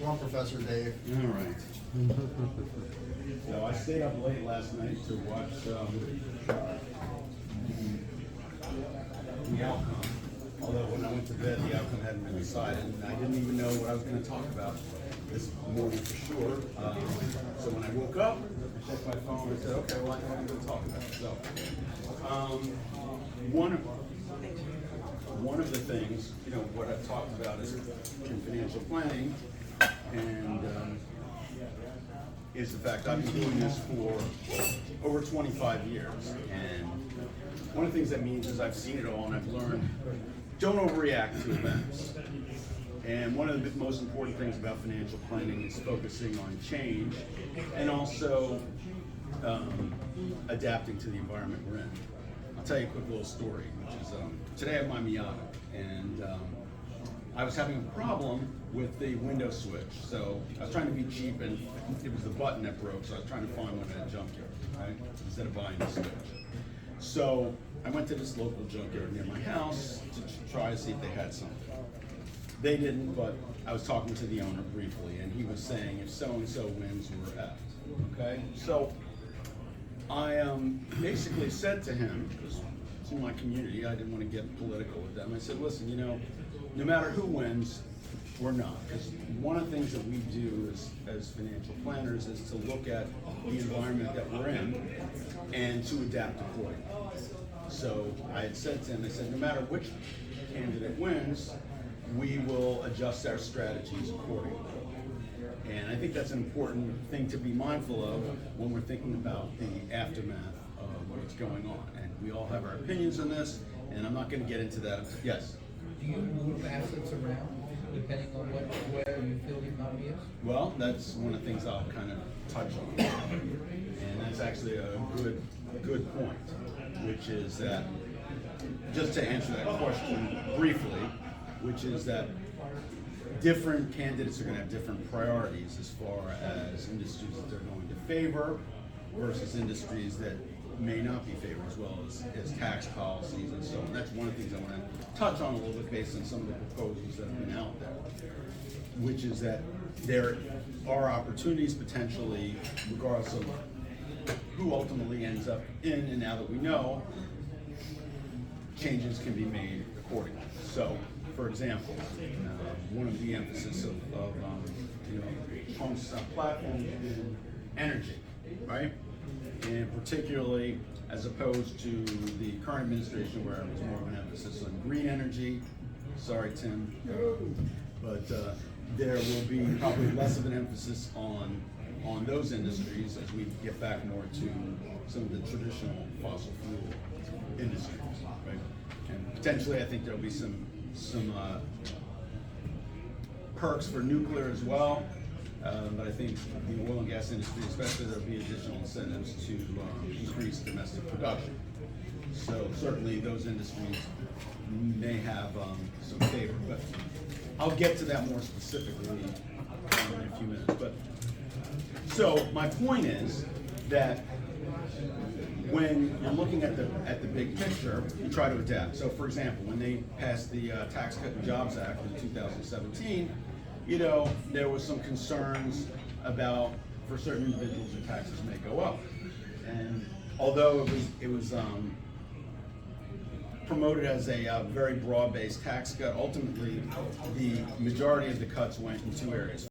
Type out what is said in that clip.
Wrong Professor Dave. All right. So I stayed up late last night to watch the outcome. Although when I went to bed, the outcome hadn't been decided, and I didn't even know what I was going to talk about this morning for sure. So when I woke up, I checked my phone and said, okay, well, I know what I'm going to talk about. So one of the things, you know, what I've talked about is in financial planning, and is the fact I've been doing this for over 25 years. And one of the things that means is I've seen it all and I've learned, don't overreact to events. And one of the most important things about financial planning is focusing on change and also adapting to the environment we're in. I'll tell you a quick little story, which is today I have my Miata, and I was having a problem with the window switch. So I was trying to be cheap, and it was the button that broke, so I was trying to find one at a junkyard, right? Instead of buying the switch. So I went to this local junkyard near my house to try to see if they had something. They didn't, but I was talking to the owner briefly, and he was saying if so-and-so wins, we're effed, okay? So I basically said to him, because it's in my community, I didn't want to get political with them. I said, listen, you know, no matter who wins, we're not. Because one of the things that we do as financial planners is to look at the environment that we're in and to adapt accordingly. So I had said to him, I said, no matter which candidate wins, we will adjust our strategies accordingly. And I think that's an important thing to be mindful of when we're thinking about the aftermath of what's going on. And we all have our opinions on this, and I'm not going to get into that. Yes? Do you move assets around depending on where you feel the economy is? Well, that's one of the things I'll kind of touch on. And that's actually a good point, which is that, just to answer that question briefly, which is that different candidates are going to have different priorities as far as industries that they're going to favor versus industries that may not be favored, as well as tax policies and so on. That's one of the things I want to touch on a little bit based on some of the proposals that have been out there, which is that there are opportunities potentially, regardless of who ultimately ends up in, and now that we know, changes can be made accordingly. So, for example, one of the emphasis of Trump's platform is energy, right? And particularly as opposed to the current administration, where it was more of an emphasis on green energy. Sorry, Tim, but there will be probably less of an emphasis on those industries as we get back more to some of the traditional fossil fuel industries, right? And potentially, I think there'll be some perks for nuclear as well, but I think the oil and gas industry, especially, there'll be additional incentives to increase domestic production. So certainly those industries may have some favor, but I'll get to that more specifically in a few minutes. But so my point is that when you're looking at the big picture, you try to adapt. So, for example, when they passed the Tax Cut and Jobs Act in 2017, you know, there was some concerns about, for certain individuals, their taxes may go up. And although it was promoted as a very broad-based tax cut, ultimately the majority of the cuts went in two areas.